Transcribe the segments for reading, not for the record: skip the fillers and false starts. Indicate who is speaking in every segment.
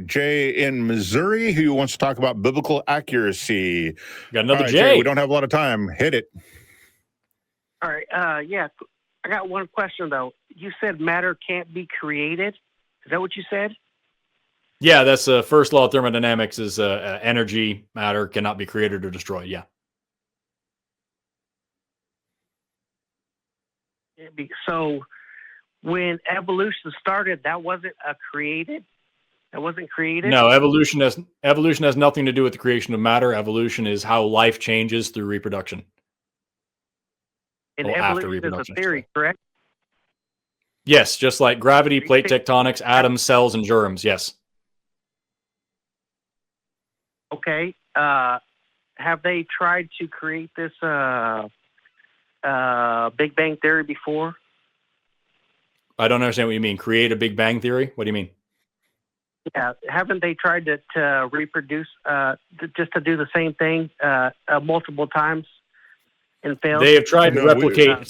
Speaker 1: Jay in Missouri who wants to talk about biblical accuracy.
Speaker 2: Got another
Speaker 1: All right,
Speaker 2: Jay.
Speaker 1: We don't have a lot of time. Hit it.
Speaker 3: All right. Yeah, I got one question though. You said matter can't be created. Is that what you said?
Speaker 2: Yeah, that's the first law of thermodynamics is energy, matter cannot be created or destroyed. Yeah.
Speaker 3: So when evolution started, that wasn't created? That wasn't created?
Speaker 2: No, evolution has nothing to do with the creation of matter. Evolution is how life changes through reproduction.
Speaker 3: And
Speaker 2: after
Speaker 3: evolution
Speaker 2: reproduction,
Speaker 3: is a theory, correct?
Speaker 2: Yes, just like gravity, plate tectonics, atoms, cells, and germs. Yes.
Speaker 3: Okay. Have they tried to create this Big Bang theory before?
Speaker 2: I don't understand what you mean. Create a Big Bang theory? What do you mean?
Speaker 3: Yeah, haven't they tried to reproduce, just to do the same thing multiple times and failed?
Speaker 2: They have tried to replicate.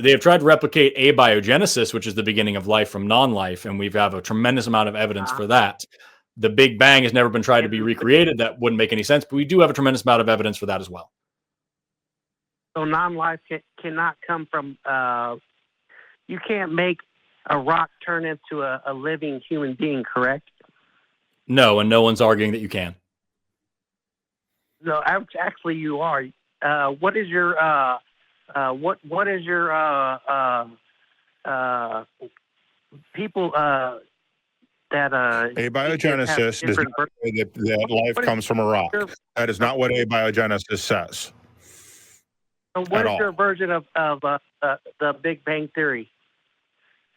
Speaker 2: They have tried to replicate abiogenesis, which is the beginning of life from non-life, and we have a tremendous amount of evidence for that. The Big Bang has never been tried to be recreated. That wouldn't make any sense, but we do have a tremendous amount of evidence for that as well.
Speaker 3: So non-life cannot come from. You can't make a rock turn into a living human being, correct?
Speaker 2: No, and no one's arguing that you can.
Speaker 3: No, actually, you are. What is your what is your people that
Speaker 1: abiogenesis does not say that life comes from a rock. That is not what abiogenesis says.
Speaker 3: So what is your version of the Big Bang theory?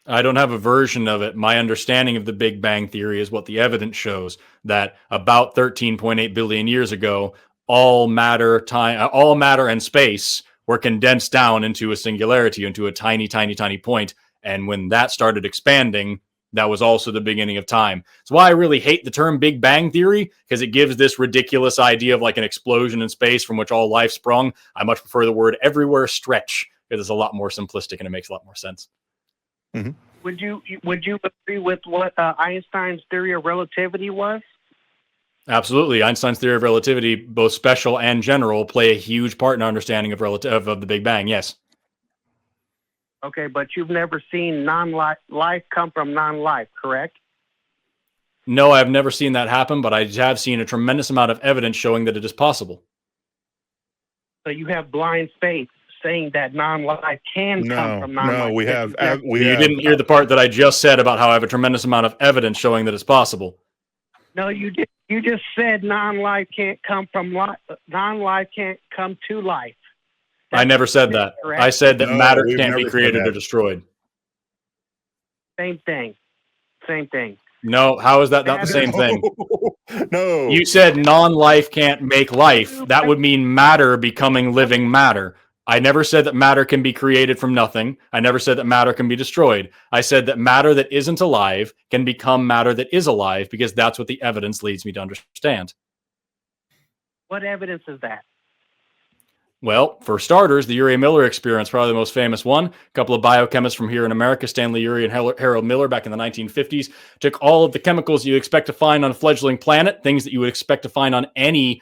Speaker 2: I don't have a version of it. My understanding of the Big Bang theory is what the evidence shows, that about 13.8 billion years ago, all matter and space were condensed down into a singularity, into a tiny, tiny, tiny point. And when that started expanding, that was also the beginning of time. That's why I really hate the term Big Bang theory, because it gives this ridiculous idea of like an explosion in space from which all life sprung. I much prefer the word everywhere stretch, because it's a lot more simplistic and it makes a lot more sense.
Speaker 1: Mm-hmm.
Speaker 3: Would you agree with what Einstein's theory of relativity was?
Speaker 2: Absolutely. Einstein's theory of relativity, both special and general, play a huge part in our understanding of the Big Bang. Yes.
Speaker 3: Okay, but you've never seen life come from non-life, correct?
Speaker 2: No, I've never seen that happen, but I have seen a tremendous amount of evidence showing that it is possible.
Speaker 3: So you have blind faith saying that non-life can come from non-life.
Speaker 1: No,
Speaker 2: you didn't hear the part that I just said about how I have a tremendous amount of evidence showing that it's possible.
Speaker 3: No, you did. You just said non-life can't come from life. Non-life can't come to life.
Speaker 2: I never said that. Correct? I said that matter can't be created or destroyed.
Speaker 3: Same thing. Same thing.
Speaker 2: No, how is that not the same thing?
Speaker 1: No.
Speaker 2: You said non-life can't make life. That would mean matter becoming living matter. I never said that matter can be created from nothing. I never said that matter can be destroyed. I said that matter that isn't alive can become matter that is alive, because that's what the evidence leads me to understand.
Speaker 3: What evidence is that?
Speaker 2: Well, for starters, the Urey-Miller experience, probably the most famous one. A couple of biochemists from here in America, Stanley Urey and Harold Miller, back in the 1950s, took all of the chemicals you expect to find on a fledgling planet, things that you would expect to find on any,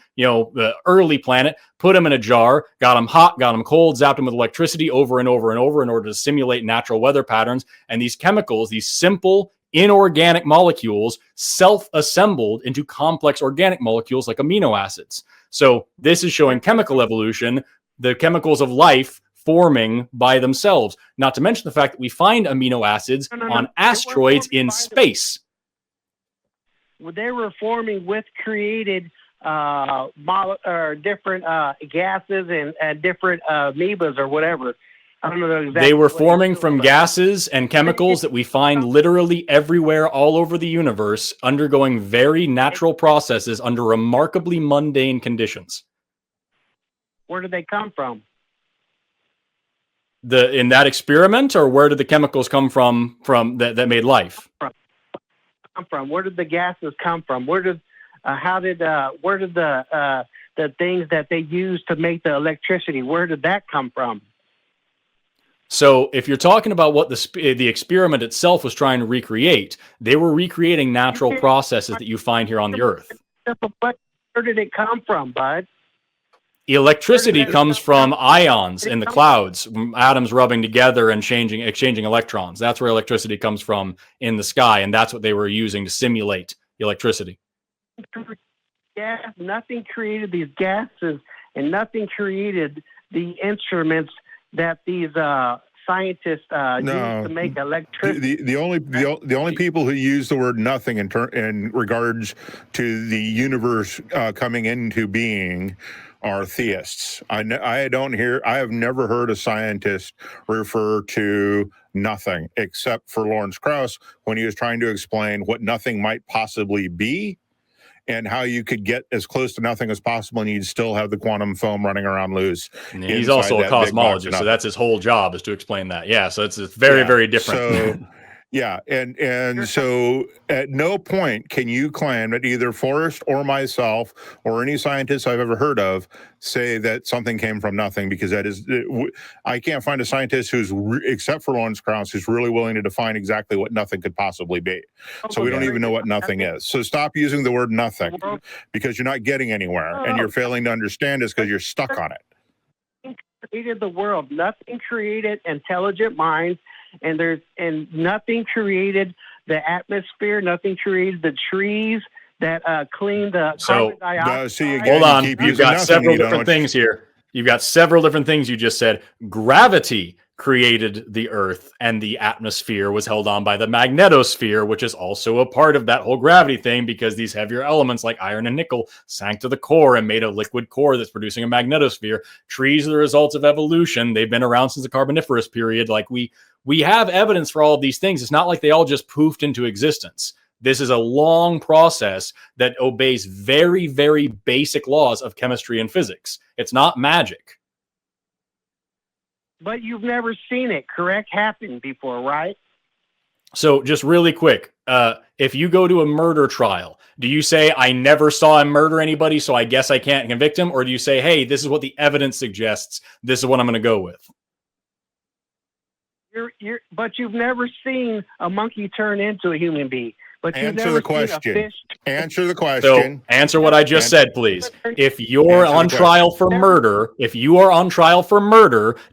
Speaker 2: early planet, put them in a jar, got them hot, got them cold, zapped them with electricity over and over and over in order to simulate natural weather patterns. And these chemicals, these simple inorganic molecules, self-assembled into complex organic molecules like amino acids. So this is showing chemical evolution, the chemicals of life forming by themselves. Not to mention the fact that we find amino acids on asteroids in space.
Speaker 3: Well, they were forming with created different gases and different amoebas or whatever. I don't know exactly.
Speaker 2: They were forming from gases and chemicals that we find literally everywhere all over the universe, undergoing very natural processes under remarkably mundane conditions.
Speaker 3: Where did they come from?
Speaker 2: In that experiment, or where did the chemicals come from that made life?
Speaker 3: Where did the gases come from? Where did the things that they used to make the electricity, where did that come from?
Speaker 2: So if you're talking about what the experiment itself was trying to recreate, they were recreating natural processes that you find here on the Earth.
Speaker 3: Where did it come from, bud?
Speaker 2: Electricity comes from ions in the clouds, atoms rubbing together and exchanging electrons. That's where electricity comes from in the sky, and that's what they were using to simulate electricity.
Speaker 3: Yeah, nothing created these gases, and nothing created the instruments that these scientists use to make electricity.
Speaker 1: The only people who use the word nothing in regards to the universe coming into being are theists. I have never heard a scientist refer to nothing, except for Lawrence Krauss when he was trying to explain what nothing might possibly be and how you could get as close to nothing as possible and you'd still have the quantum foam running around loose.
Speaker 2: Yeah, he's also a cosmologist, so that's his whole job, is to explain that. Yeah, so it's very, very different.
Speaker 1: So, yeah, and so at no point can you claim that either Forrest or myself or any scientist I've ever heard of say that something came from nothing, because that is, I can't find a scientist who's, except for Lawrence Krauss, who's really willing to define exactly what nothing could possibly be. So we don't even know what nothing is. So stop using the word nothing, because you're not getting anywhere, and you're failing to understand us because you're stuck on it.
Speaker 3: Nothing created the world. Nothing created intelligent minds. And nothing created the atmosphere. Nothing created the trees that clean the carbon dioxide.
Speaker 2: Hold on, you've got several different things here. You've got several different things you just said. Gravity created the Earth, and the atmosphere was held on by the magnetosphere, which is also a part of that whole gravity thing, because these heavier elements like iron and nickel sank to the core and made a liquid core that's producing a magnetosphere. Trees are the results of evolution. They've been around since the Carboniferous period. Like we have evidence for all of these things. It's not like they all just poofed into existence. This is a long process that obeys very, very basic laws of chemistry and physics. It's not magic.
Speaker 3: But you've never seen it, correct? Happen before, right?
Speaker 2: So just really quick, if you go to a murder trial, do you say, I never saw him murder anybody, so I guess I can't convict him? Or do you say, hey, this is what the evidence suggests, this is what I'm going to go with?
Speaker 3: But you've never seen a monkey turn into a human being. But
Speaker 1: answer the question. Answer the question.
Speaker 2: So answer what I just said, please. If you're on trial for murder,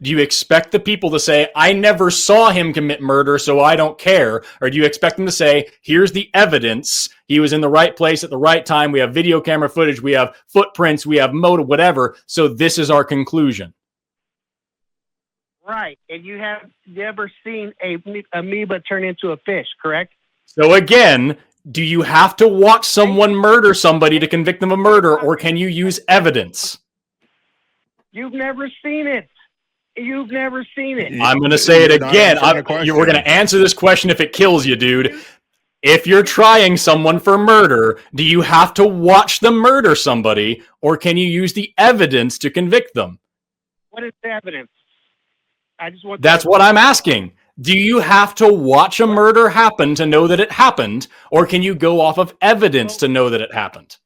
Speaker 2: do you expect the people to say, I never saw him commit murder, so I don't care? Or do you expect them to say, here's the evidence, he was in the right place at the right time, we have video camera footage, we have footprints, we have motive, whatever, so this is our conclusion?
Speaker 3: Right. And you have never seen a amoeba turn into a fish, correct?
Speaker 2: So again, do you have to watch someone murder somebody to convict them of murder, or can you use evidence?
Speaker 3: You've never seen it. You've never seen it.
Speaker 2: I'm going to say it again. We're going to answer this question if it kills you, dude. If you're trying someone for murder, do you have to watch them murder somebody, or can you use the evidence to convict them?
Speaker 3: What is the evidence? I just want.
Speaker 2: That's what I'm asking. Do you have to watch a murder happen to know that it happened, or can you go off of evidence to know that it happened?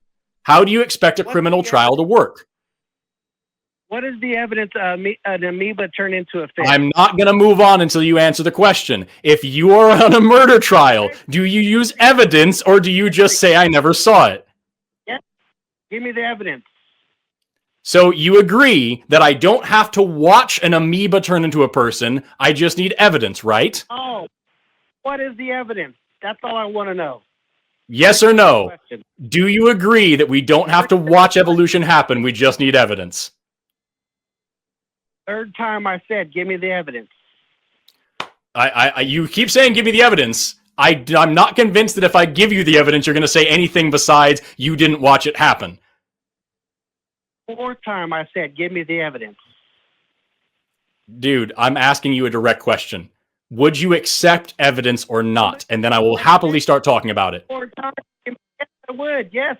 Speaker 2: How do you expect a criminal trial to work?
Speaker 3: What is the evidence an amoeba turned into a fish?
Speaker 2: I'm not going to move on until you answer the question. If you are on a murder trial, do you use evidence, or do you just say, I never saw it?
Speaker 3: Yeah. Give me the evidence.
Speaker 2: So you agree that I don't have to watch an amoeba turn into a person. I just need evidence, right?
Speaker 3: Oh, what is the evidence? That's all I want to know.
Speaker 2: Yes or no? Do you agree that we don't have to watch evolution happen? We just need evidence.
Speaker 3: Third time I said, give me the evidence.
Speaker 2: You keep saying, give me the evidence. I'm not convinced that if I give you the evidence, you're going to say anything besides you didn't watch it happen.
Speaker 3: Fourth time I said, give me the evidence.
Speaker 2: Dude, I'm asking you a direct question. Would you accept evidence or not? And then I will happily start talking about it.
Speaker 3: Fourth time, yes, I would. Yes.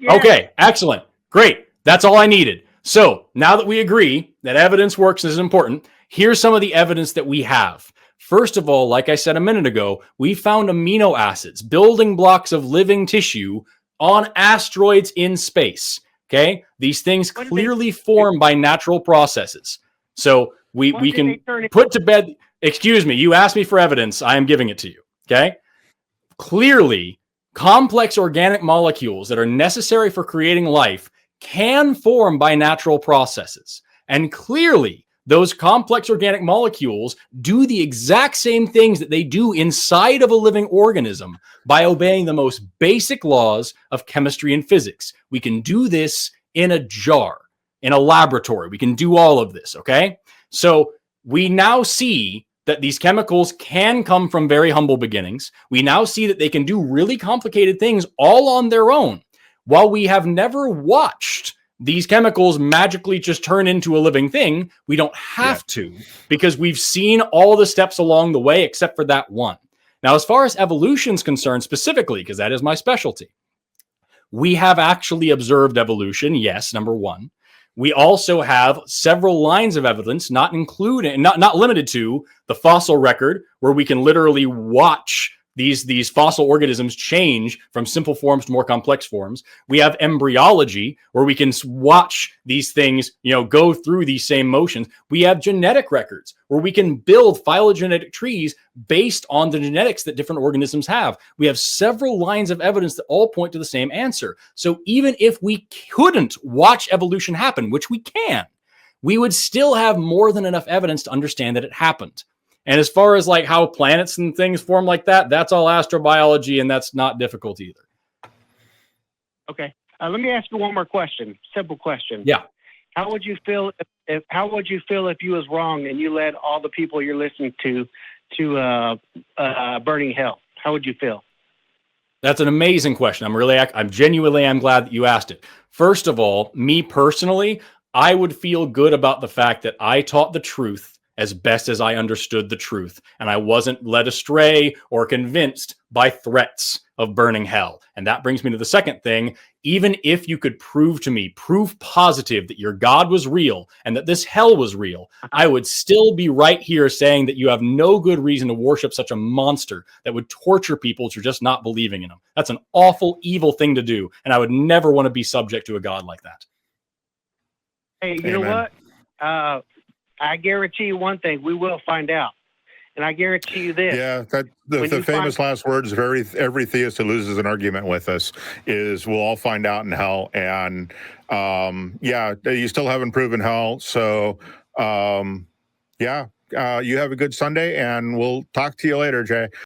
Speaker 2: Okay, excellent. Great. That's all I needed. So now that we agree that evidence works and is important, here's some of the evidence that we have. First of all, like I said a minute ago, we found amino acids, building blocks of living tissue on asteroids in space. Okay, these things clearly form by natural processes. So we can put to bed. Excuse me, you asked me for evidence. I am giving it to you. Okay. Clearly, complex organic molecules that are necessary for creating life can form by natural processes. And clearly, those complex organic molecules do the exact same things that they do inside of a living organism by obeying the most basic laws of chemistry and physics. We can do this in a jar, in a laboratory. We can do all of this, okay? So we now see that these chemicals can come from very humble beginnings. We now see that they can do really complicated things all on their own. While we have never watched these chemicals magically just turn into a living thing, we don't have to, because we've seen all the steps along the way except for that one. Now, as far as evolution is concerned specifically, because that is my specialty, we have actually observed evolution, yes, number one. We also have several lines of evidence, not limited to the fossil record, where we can literally watch these fossil organisms change from simple forms to more complex forms. We have embryology, where we can watch these things, go through these same motions. We have genetic records, where we can build phylogenetic trees based on the genetics that different organisms have. We have several lines of evidence that all point to the same answer. So even if we couldn't watch evolution happen, which we can, we would still have more than enough evidence to understand that it happened. And as far as like how planets and things form like that, that's all astrobiology, and that's not difficult either.
Speaker 3: Okay. Let me ask you one more question. Simple question.
Speaker 2: Yeah.
Speaker 3: How would you feel if you was wrong and you led all the people you're listening to burning hell? How would you feel?
Speaker 2: That's an amazing question. I'm genuinely glad that you asked it. First of all, me personally, I would feel good about the fact that I taught the truth as best as I understood the truth, and I wasn't led astray or convinced by threats of burning hell. And that brings me to the second thing. Even if you could prove to me, proof positive, that your God was real and that this hell was real, I would still be right here saying that you have no good reason to worship such a monster that would torture people for just not believing in him. That's an awful, evil thing to do, and I would never want to be subject to a God like that.
Speaker 3: Hey, you know what? I guarantee you one thing: we will find out. And I guarantee you this.
Speaker 1: Yeah, the famous last words of every theist who loses an argument with us is, we'll all find out in hell. And you still haven't proven hell. So you have a good Sunday, and we'll talk to you later, Jay.